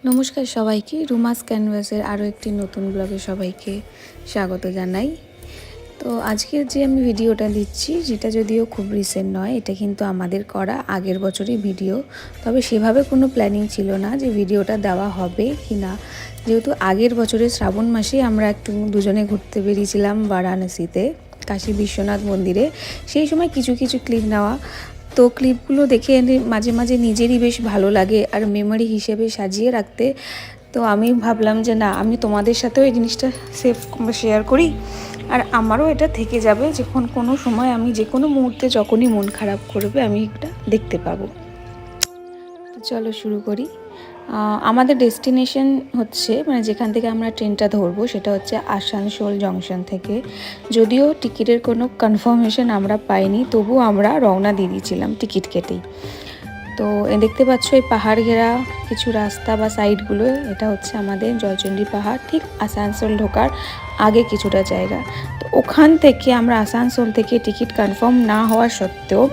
নমস্কার সবাইকে, রুমাস ক্যানভাসের আরও একটি নতুন ব্লগে সবাইকে স্বাগত জানাই। তো আজকের যে আমি ভিডিওটা দিচ্ছি, যেটা যদিও খুব রিসেন্ট নয়, এটা কিন্তু আমাদের করা আগের বছরই ভিডিও। তবে সেভাবে কোনো প্ল্যানিং ছিল না যে ভিডিওটা দেওয়া হবে কি না, যেহেতু আগের বছরের শ্রাবণ মাসে আমরা একটু দুজনে ঘুরতে বেরিয়েছিলাম বারাণসীতে, কাশী বিশ্বনাথ মন্দিরে। সেই সময় কিছু কিছু ক্লিপ নেওয়া, তো ক্লিপগুলো দেখে মাঝে মাঝে নিজেরই বেশ ভালো লাগে আর মেমোরি হিসেবে সাজিয়ে রাখতে। তো আমি ভাবলাম যে না, আমি তোমাদের সাথেও এই জিনিসটা সেভ শেয়ার করি, আর আমারও এটা থেকে যাবে, যখন কোনো সময় আমি যে কোনো মুহূর্তে যখনই মন খারাপ করবে আমি এটা দেখতে পাবো। তো চলো শুরু করি। আমাদের ডেস্টিনেশন হচ্ছে, মানে যেখান থেকে আমরা ট্রেনটা ধরবো সেটা হচ্ছে আসানসোল জংশন থেকে। যদিও টিকিটের কোনো কনফার্মেশন আমরা পাইনি, তবু আমরা রওনা দিয়ে দিয়েছিলাম টিকিট কেটেই। তো দেখতে পাচ্ছ এই পাহাড় ঘেরা কিছু রাস্তা বা সাইডগুলো, এটা হচ্ছে আমাদের জয়চণ্ডী পাহাড়, ঠিক আসানসোল ঢোকার আগে কিছুটা জায়গা। তো ওখান থেকে আমরা আসানসোল থেকে টিকিট কনফার্ম না হওয়া সত্ত্বেও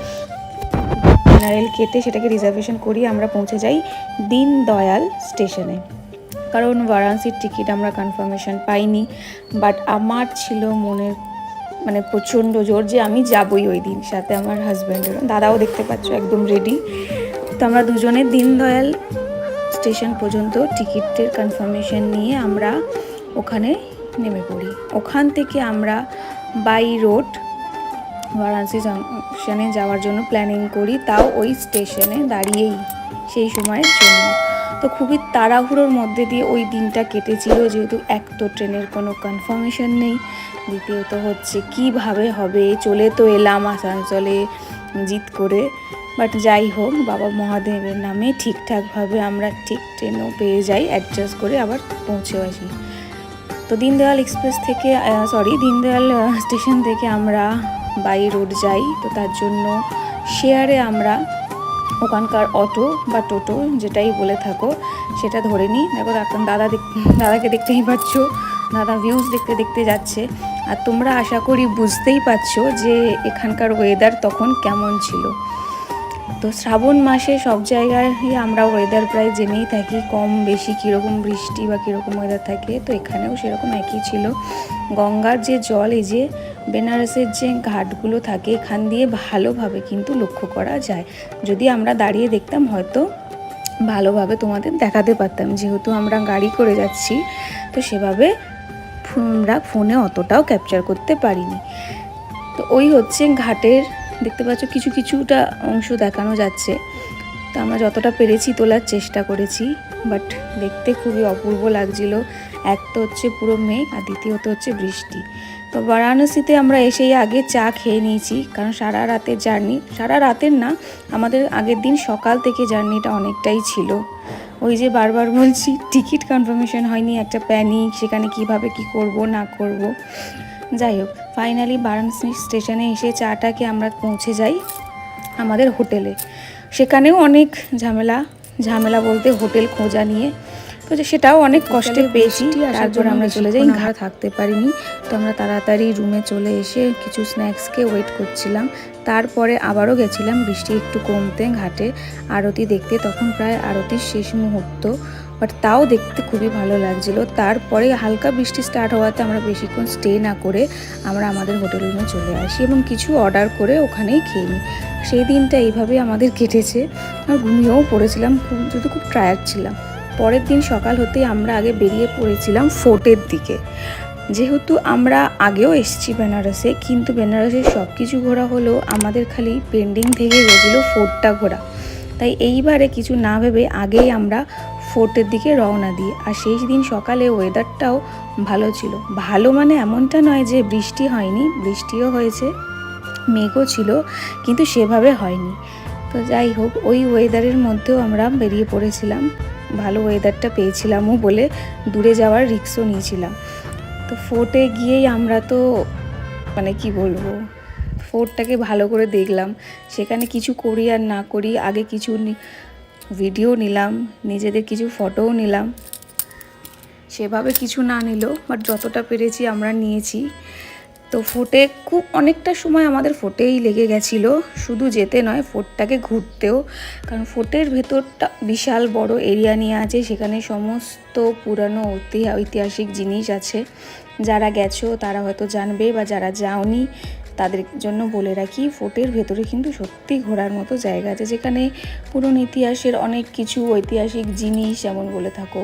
জেনারেল কেটে সেটাকে রিজার্ভেশন করিয়ে আমরা পৌঁছে যাই দীনদয়াল স্টেশনে। কারণ বারাণসীর টিকিট আমরা কনফার্মেশন পাইনি, বাট আমার ছিল মনের মানে প্রচণ্ড জোর যে আমি যাবই ওই দিন। সাথে আমার হাজব্যান্ডেরও, দাদাও দেখতে পাচ্ছ একদম রেডি। তো আমরা দুজনে দীনদয়াল স্টেশন পর্যন্ত টিকিটের কনফার্মেশন নিয়ে আমরা ওখানে নেমে পড়ি। ওখান থেকে আমরা বাই রোড বারাণসী জংশনে যাওয়ার জন্য প্ল্যানিং করি, তাও ওই স্টেশনে দাঁড়িয়েই সেই সময়ের জন্য। তো খুবই তাড়াহুড়োর মধ্যে দিয়ে ওই দিনটা কেটেছিল, যেহেতু এক তো ট্রেনের কোনো কনফার্মেশন নেই, দ্বিতীয়ত হচ্ছে কিভাবে হবে, চলে তো এলাম আসানসোলে জিত করে, বাট যাই হোক বাবা মহাদেবের নামে ঠিকঠাকভাবে আমরা ঠিক ট্রেনও পেয়ে যাই, অ্যাডজাস্ট করে আবার পৌঁছেও আসি। তো দীনদয়াল এক্সপ্রেস থেকে দীনদয়াল স্টেশন থেকে আমরা বাই রোড যাই। তো তার জন্য শেয়ারে আমরা ওখানকার অটো বা টোটো যেটাই বলে থাকো সেটা ধরে নিই। দেখো এখন দাদাকে দেখতেই পাচ্ছ, দাদা ভিউজ দেখতে দেখতে যাচ্ছে। আর তোমরা আশা করি বুঝতেই পারছো যে এখানকার ওয়েদার তখন কেমন ছিল। তো শ্রাবণ মাসে সব জায়গায় আমরা ওয়েদার প্রায় জেনেই থাকি, কম বেশি কীরকম বৃষ্টি বা কীরকম ওয়েদার থাকে। তো এখানেও সেরকম একই ছিল। গঙ্গার যে জল, এই যে বেনারসের যে ঘাটগুলো থাকে, এখান দিয়ে ভালোভাবে কিন্তু লক্ষ্য করা যায়। যদি আমরা দাঁড়িয়ে দেখতাম হয়তো ভালোভাবে তোমাদের দেখাতে পারতাম, যেহেতু আমরা গাড়ি করে যাচ্ছি, তো সেভাবে আমরা ফোনে অতটাও ক্যাপচার করতে পারিনি। তো ওই হচ্ছে ঘাটের, দেখতে পাচ্ছ কিছু কিছুটা অংশ দেখানো যাচ্ছে। তো আমরা যতটা পেরেছি তোলার চেষ্টা করেছি, বাট দেখতে খুবই অপূর্ব লাগছিল। এক তো হচ্ছে পুরো মেঘ, আর দ্বিতীয়ত হচ্ছে বৃষ্টি। তো বারাণসীতে আমরা এসেই আগে চা খেয়ে নিয়েছি, কারণ সারা রাতের না, আমাদের আগের দিন সকাল থেকে জার্নিটা অনেকটাই ছিল। ওই যে বারবার বলছি টিকিট কনফার্মেশন হয়নি, একটা প্যানিক, সেখানে কিভাবে কি করব না করব। যাই হোক, ফাইনালি বারাণসী স্টেশনে এসে চাটাকে আমরা পৌঁছে যাই আমাদের হোটেলে। সেখানেও অনেক ঝামেলা বলতে হোটেল খোঁজা নিয়ে, তো সেটাও অনেক কষ্টে পেয়েছি। তারপর আমরা চলে যাই, আমরা থাকতে পারিনি। তো আমরা তাড়াতাড়ি রুমে চলে এসে কিছু স্ন্যাক্সকে ওয়েট করছিলাম। তারপরে আবারও গেছিলাম বৃষ্টি একটু কমতে ঘাটে আরতি দেখতে। তখন প্রায় আরতির শেষ মুহূর্ত, বাট তাও দেখতে খুবই ভালো লাগছিল। তারপরে হালকা বৃষ্টি স্টার্ট হওয়াতে আমরা বেশিক্ষণ স্টে না করে আমরা আমাদের হোটেল রুমে চলে আসি এবং কিছু অর্ডার করে ওখানেই খেয়ে নিই। সেই দিনটা এইভাবেই আমাদের কেটেছে। আর ঘুমিয়েও পড়েছিলাম, খুব টায়ার্ড ছিলাম। পরের দিন সকাল হতেই আমরা আগে বেরিয়ে পড়েছিলাম ফোর্টের দিকে। যেহেতু আমরা আগেও এসেছি বেনারসে, কিন্তু বেনারসের সব কিছু ঘোরা হলেও আমাদের খালি পেন্ডিং থেকে গেছিলো ফোর্টটা ঘোরা। তাই এইবারে কিছু না ভেবে আগেই আমরা ফোর্টের দিকে রওনা দিই। আর সেই দিন সকালে ওয়েদারটাও ভালো ছিল। ভালো মানে এমনটা নয় যে বৃষ্টি হয়নি, বৃষ্টিও হয়েছে, মেঘও ছিল, কিন্তু সেভাবে হয়নি। তো যাই হোক, ওই ওয়েদারের মধ্যেও আমরা বেরিয়ে পড়েছিলাম। ভালো ওয়েদারটা পেয়েছিলামও বলে দূরে যাওয়ার রিস্কও নিয়েছিলাম। তো ফোর্টে গিয়েই আমরা তো মানে কি বলবো, ফোর্টটাকে ভালো করে দেখলাম। সেখানে কিছু করি আর না করি, আগে কিছু ভিডিও নিলাম, নিজেদের কিছু ফটোও নিলাম। সেভাবে কিছু না নিলেও বাট যতটা পেরেছি আমরা নিয়েছি। তো ফোর্টে খুব অনেকটা সময় আমাদের ফোর্টেই লেগে গেছিলো, শুধু যেতে নয় ফোর্টটাকে ঘুরতেও, কারণ ফোর্টের ভেতরটা বিশাল বড় এরিয়া নিয়ে আছে, সেখানে সমস্ত পুরানো ঐতিহাসিক জিনিস আছে। যারা গেছো তারা হয়তো জানবে, বা যারা যাওনি তাদের জন্য বলে রাখি, ফোর্টের ভেতরে কিন্তু সত্যি ঘোরার মতো জায়গা আছে, যেখানে পুরনো ইতিহাসের অনেক কিছু ঐতিহাসিক জিনিস যেমন বলে থাকো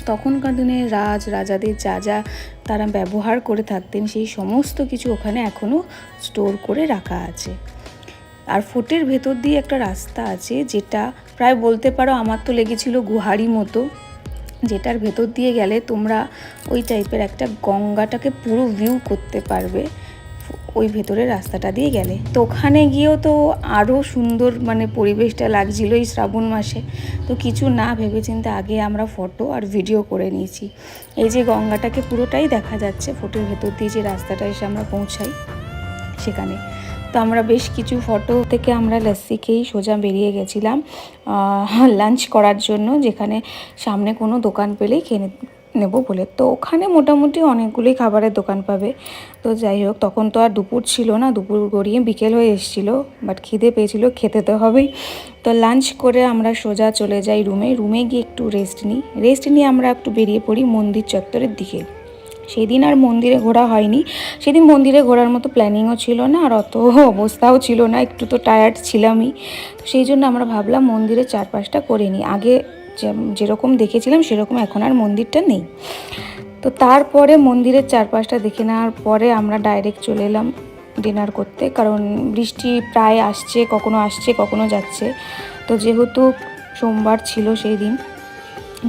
তখনকার দিনে রাজাদের যা যা তারা ব্যবহার করে থাকতেন সেই সমস্ত কিছু ওখানে এখনও স্টোর করে রাখা আছে। আর ফোর্টের ভেতর দিয়ে একটা রাস্তা আছে, যেটা প্রায় বলতে পারো আমার তো লেগেছিল গুহারি মতো, যেটার ভেতর দিয়ে গেলে তোমরা ওই টাইপের একটা গঙ্গাটাকে পুরো ভিউ করতে পারবে ওই ভেতরের রাস্তাটা দিয়ে গেলে। তো ওখানে গিয়েও তো আরও সুন্দর মানে পরিবেশটা লাগছিল এই শ্রাবণ মাসে। তো কিছু না ভেবেচিন্তে আগে আমরা ফটো আর ভিডিও করে নিয়েছি। এই যে গঙ্গাটাকে পুরোটাই দেখা যাচ্ছে ফোর্টের ভেতর দিয়ে, যে রাস্তাটা এসে আমরা পৌঁছাই সেখানে। তো আমরা বেশ কিছু ফটো থেকে আমরা লস্যি খেয়েই সোজা বেরিয়ে গেছিলাম লাঞ্চ করার জন্য, যেখানে সামনে কোনো দোকান পেলেই খেয়ে নেব বলে। তো ওখানে মোটামুটি অনেকগুলোই খাবারের দোকান পাবে। তো যাই হোক, তখন তো আর দুপুর ছিল না, দুপুর গড়িয়ে বিকেল হয়ে এসেছিলো, বাট খিদে পেয়েছিল, খেতে তো হবেই। তো লাঞ্চ করে আমরা সোজা চলে যাই রুমে গিয়ে একটু রেস্ট নিয়ে আমরা একটু বেরিয়ে পড়ি মন্দির চত্বরের দিকে। সেই দিন আর মন্দিরে ঘোরা হয়নি, সেদিন মন্দিরে ঘোরার মতো প্ল্যানিংও ছিল না, আর অত অবস্থাও ছিল না, একটু তো টায়ার্ড ছিলামই। তো সেই জন্য আমরা ভাবলাম মন্দিরের চারপাশটা করে নিই। আগে যেরকম দেখেছিলাম সেরকম এখন আর মন্দিরটা নেই। তো তারপরে মন্দিরের চারপাশটা দেখে নেওয়ার পরে আমরা ডাইরেক্ট চলে এলাম ডিনার করতে, কারণ বৃষ্টি প্রায় আসছে কখনো যাচ্ছে। তো যেহেতু সোমবার ছিল সেই দিন,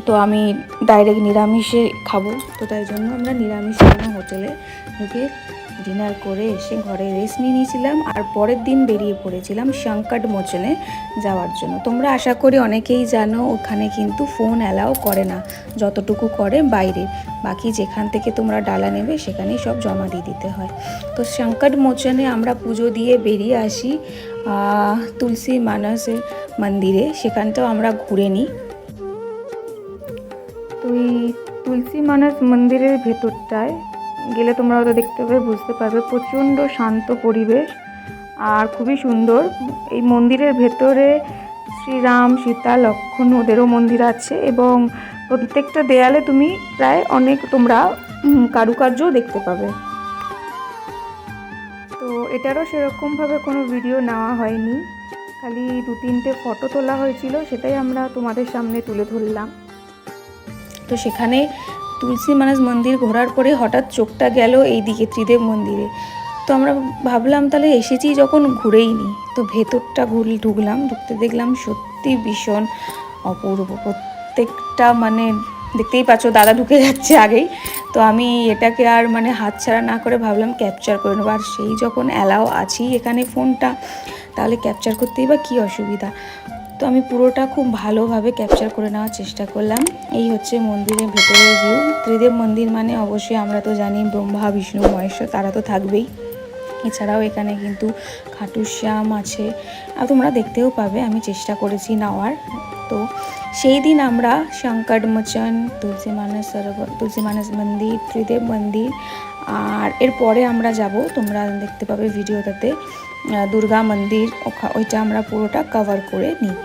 তো আমি ডাইরেক্ট নিরামিষে খাবো, তো তাই জন্য আমরা নিরামিষ হোটেলে ঢুকে ডিনার করে এসে ঘরে রেস্ট নিয়েছিলাম। আর পরের দিন বেরিয়ে পড়েছিলাম সংকট মোচনে যাওয়ার জন্য। তোমরা আশা করি অনেকেই জানো ওখানে কিন্তু ফোন অ্যালাউ করে না, যতটুকু করে বাইরে, বাকি যেখান থেকে তোমরা ডালা নেবে সেখানেই সব জমা দিয়ে দিতে হয়। তো সংকট মোচনে আমরা পুজো দিয়ে বেরিয়ে আসি তুলসী মানসের মন্দিরে, সেখানটাও আমরা ঘুরে নিই। তো এই তুলসী মানস মন্দিরের ভেতরটায় গেলে তোমরা হয়তো দেখতে পাবে, বুঝতে পারবে, প্রচণ্ড শান্ত পরিবেশ আর খুবই সুন্দর। এই মন্দিরের ভেতরে শ্রীরাম, সীতা, লক্ষ্মণ ওদেরও মন্দির আছে, এবং প্রত্যেকটা দেয়ালে তুমি প্রায় অনেক তোমরা কারুকার্যও দেখতে পাবে। তো এটারও সেরকমভাবে কোনো ভিডিও নেওয়া হয়নি, খালি 2-3টে ফটো তোলা হয়েছিল, সেটাই আমরা তোমাদের সামনে তুলে ধরলাম। তো সেখানে তুলসী মানস মন্দির ঘোরার পরে হঠাৎ চোখটা গেল এইদিকে ত্রিদেব মন্দিরে। তো আমরা ভাবলাম তাহলে এসেছি যখন ঘুরেই নিই। তো ভেতরটা ঢুকতে দেখলাম সত্যি ভীষণ অপূর্ব। প্রত্যেকটা মানে দেখতেই পাচ্ছ, দাদা ঢুকে যাচ্ছে আগেই। তো আমি এটাকে আর মানে হাতছাড়া না করে ভাবলাম ক্যাপচার করে নেবো। আর সেই যখন অ্যালাউ আছেই এখানে ফোনটা, তাহলে ক্যাপচার করতেই বা কী অসুবিধা। তো আমি পুরোটা খুব ভালোভাবে ক্যাপচার করে নেওয়ার চেষ্টা করলাম। এই হচ্ছে মন্দিরের ভেতরের ভিউ। ত্রিদেব মন্দির মানে অবশ্যই আমরা তো জানি ব্রহ্মা, বিষ্ণু, মহেশ্বর, তারা তো থাকবেই। এছাড়াও এখানে কিন্তু খাটু শ্যাম আছে, আর তোমরা দেখতেও পাবে, আমি চেষ্টা করেছি নেওয়ার। তো সেই দিন আমরা সংকট মোচন, তুলসী মানস মন্দির, ত্রিদেব মন্দির, আর এরপরে আমরা যাব, তোমরা দেখতে পাবে ভিডিওটাতে, দুর্গা মন্দির, ওইটা আমরা পুরোটা কভার করে নিই।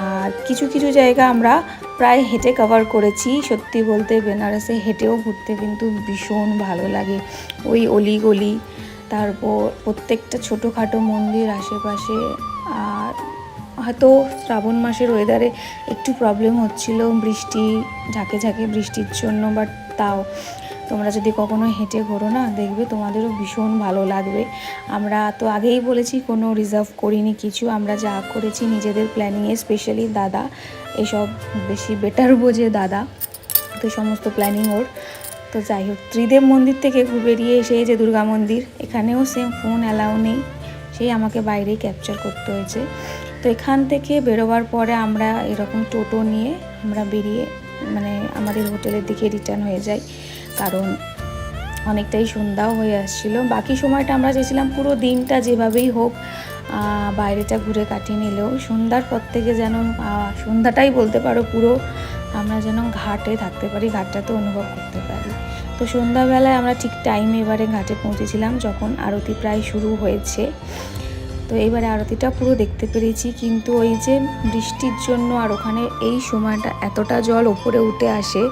আর কিছু কিছু জায়গা আমরা প্রায় হেঁটে কভার করেছি। সত্যি বলতে বেনারসে হেঁটেও ঘুরতে কিন্তু ভীষণ ভালো লাগে, ওই অলিগলি, তারপর প্রত্যেকটা ছোটোখাটো মন্দির আশেপাশে। আর হয়তো শ্রাবণ মাসের ওয়েদারে একটু প্রবলেম হচ্ছিল, বৃষ্টি ঝাঁকে বৃষ্টির জন্য, বাট তাও তোমরা যদি কখনো হেঁটে ঘোরো না, দেখবে তোমাদেরও ভীষণ ভালো লাগবে। আমরা তো আগেই বলেছি কোনো রিজার্ভ করিনি কিছু, আমরা যা করেছি নিজেদের প্ল্যানিংয়ে, স্পেশালি দাদা এসব বেশি বেটার বোঝে দাদা, তো সমস্ত প্ল্যানিং ওর। তো যাই হোক, ত্রিদেব মন্দির থেকে বেরিয়ে এসে যে দুর্গা মন্দির, এখানেও সেম ফোন অ্যালাউ নেই, সেই আমাকে বাইরেই ক্যাপচার করতে হয়েছে। তো এখান থেকে বেরোবার পরে আমরা এরকম টোটো নিয়ে আমরা বেরিয়ে মানে আমাদের হোটেলের দিকে রিটার্ন হয়ে যাই, কারণ অনেকটাই সন্ধ্যাও হয়ে আসছিলো। বাকি সময়টা আমরা চেয়েছিলাম পুরো দিনটা যেভাবেই হোক বাইরেটা ঘুরে কাটিয়ে নিলেও সন্ধ্যার পর থেকে যেন সন্ধ্যাটাই বলতে পারো পুরো আমরা যেন ঘাটে থাকতে পারি, ঘাটটাতে অনুভব করতে পারি। তো তো সন্ধ্যাবেলায় আমরা ঠিক টাইমে এবারে ঘাটে পৌঁছেছিলাম যখন আরতি প্রায় শুরু হয়েছে। তো এইবারে আরতিটা পুরো দেখতে পেরেছি, কিন্তু ওই যে বৃষ্টির জন্য আর ওখানে এই সময়টা এতটা জল ওপরে উঠে আসে,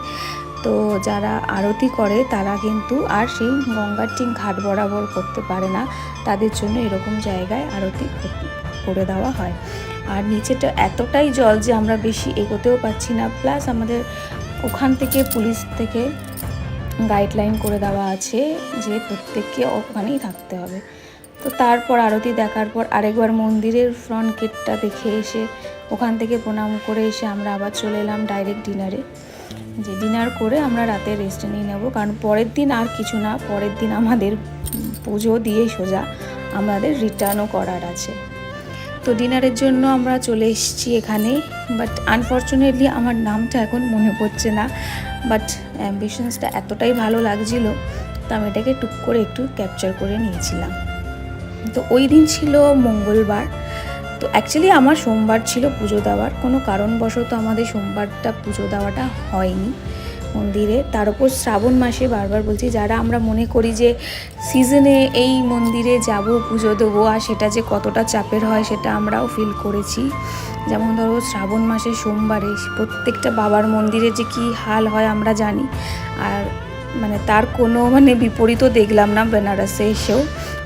তো যারা আরতি করে তারা কিন্তু আর সেই গঙ্গার ঠিক ঘাট বরাবর করতে পারে না, তাদের জন্য এরকম জায়গায় আরতি করে দেওয়া হয়। আর নিচেটা এতটাই জল যে আমরা বেশি এগোতেও পাচ্ছি না, প্লাস আমাদের ওখান থেকে পুলিশ থেকে গাইডলাইন করে দেওয়া আছে যে প্রত্যেককে ওখানেই থাকতে হবে। তো তারপর আরতি দেখার পর আরেকবার মন্দিরের ফ্রন্ট গেটটা দেখে এসে ওখান থেকে প্রণাম করে এসে আমরা আবার চলে এলাম ডাইরেক্ট ডিনারে, যে ডিনার করে আমরা রাতে রেস্ট নিয়ে নেব, কারণ পরের দিন আর কিছু না, পরের দিন আমাদের পুজো দিয়ে সোজা আমাদের রিটার্নও করার আছে। তো ডিনারের জন্য আমরা চলে এসেছি এখানে, বাট আনফর্চুনেটলি আমার নামটা এখন মনে পড়ছে না, বাট অ্যাম্বিশনসটা এতটাই ভালো লাগছিল তো আমি এটাকে টুক করে একটু ক্যাপচার করে নিয়েছিলাম। তো ওই দিন ছিল মঙ্গলবার, তো অ্যাকচুয়ালি আমার সোমবার ছিল পুজো দেওয়ার, কোনো কারণবশত আমাদের সোমবারটা পুজো দেওয়াটা হয়নি মন্দিরে। তার উপর শ্রাবণ মাসে বারবার বলছি, যারা আমরা মনে করি যে সিজনে এই মন্দিরে যাব পুজো দেবো, আর সেটা যে কতটা চাপের হয় সেটা আমরাও ফিল করেছি। যেমন ধরো শ্রাবণ মাসে সোমবারে প্রত্যেকটা বাবার মন্দিরে যে কী হাল হয় আমরা জানি, আর মানে তার কোনো বিপরীতও দেখলাম না বেনারসে এসেও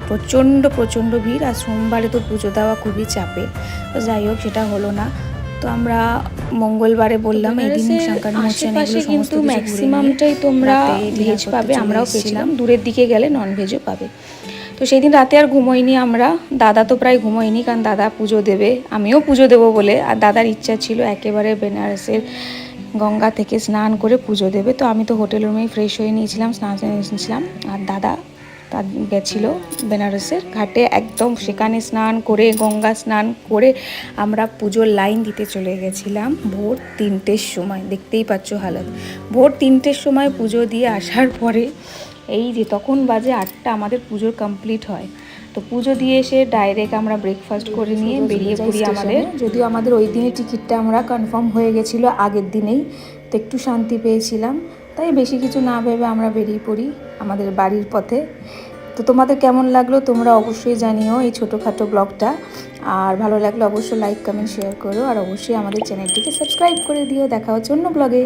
প্রচণ্ড ভিড়, আর সোমবারে তো পুজো দেওয়া খুবই চাপের। তো যাই হোক, সেটা হলো না। তো আমরা মঙ্গলবারে বললাম এই দিন সংক্রান্তি মোচন, কিন্তু ম্যাক্সিমামটাই তোমরা ভেজ পাবে, আমরাও পেয়েছিলাম, দূরের দিকে গেলে নন ভেজও পাবে। তো সেই দিন রাতে আর ঘুমোইনি আমরা, দাদা তো প্রায় ঘুমোয়নি, কারণ দাদা পুজো দেবে, আমিও পুজো দেবো বলে, আর দাদার ইচ্ছা ছিল একেবারে বেনারসের গঙ্গা থেকে স্নান করে পুজো দেবে। তো আমি তো হোটেল রুমেই ফ্রেশ হয়ে নিয়েছিলাম, স্নান নিয়েছিলাম, আর দাদা তার গেছিলো বেনারসের ঘাটে, একদম সেখানে স্নান করে গঙ্গা স্নান করে আমরা পুজোর লাইন দিতে চলে গেছিলাম ভোর 3টের সময়। দেখতেই পাচ্ছ হালত, ভোর 3টের সময় পুজো দিয়ে আসার পরে এই যে তখন বাজে 8টা, আমাদের পুজোর কমপ্লিট হয়। তো পুজো দিয়ে এসে ডাইরেক্ট আমরা ব্রেকফাস্ট করে নিয়ে বেরিয়ে পড়ি আমাদের, যদিও আমাদের ওই দিনের টিকিটটা আমরা কনফার্ম হয়ে গেছিলো আগের দিনেই, তো একটু শান্তি পেয়েছিলাম, তাই বেশি কিছু না ভেবে আমরা বেরিয়ে পড়ি আমাদের বাড়ির পথে। তো তোমাদের কেমন লাগলো তোমরা অবশ্যই জানিও এই ছোটোখাটো ব্লগটা, আর ভালো লাগলে অবশ্যই লাইক কমেন্ট শেয়ার করো, আর অবশ্যই আমাদের চ্যানেলটিকে সাবস্ক্রাইব করে দিও। দেখা হচ্ছে অন্য ব্লগে।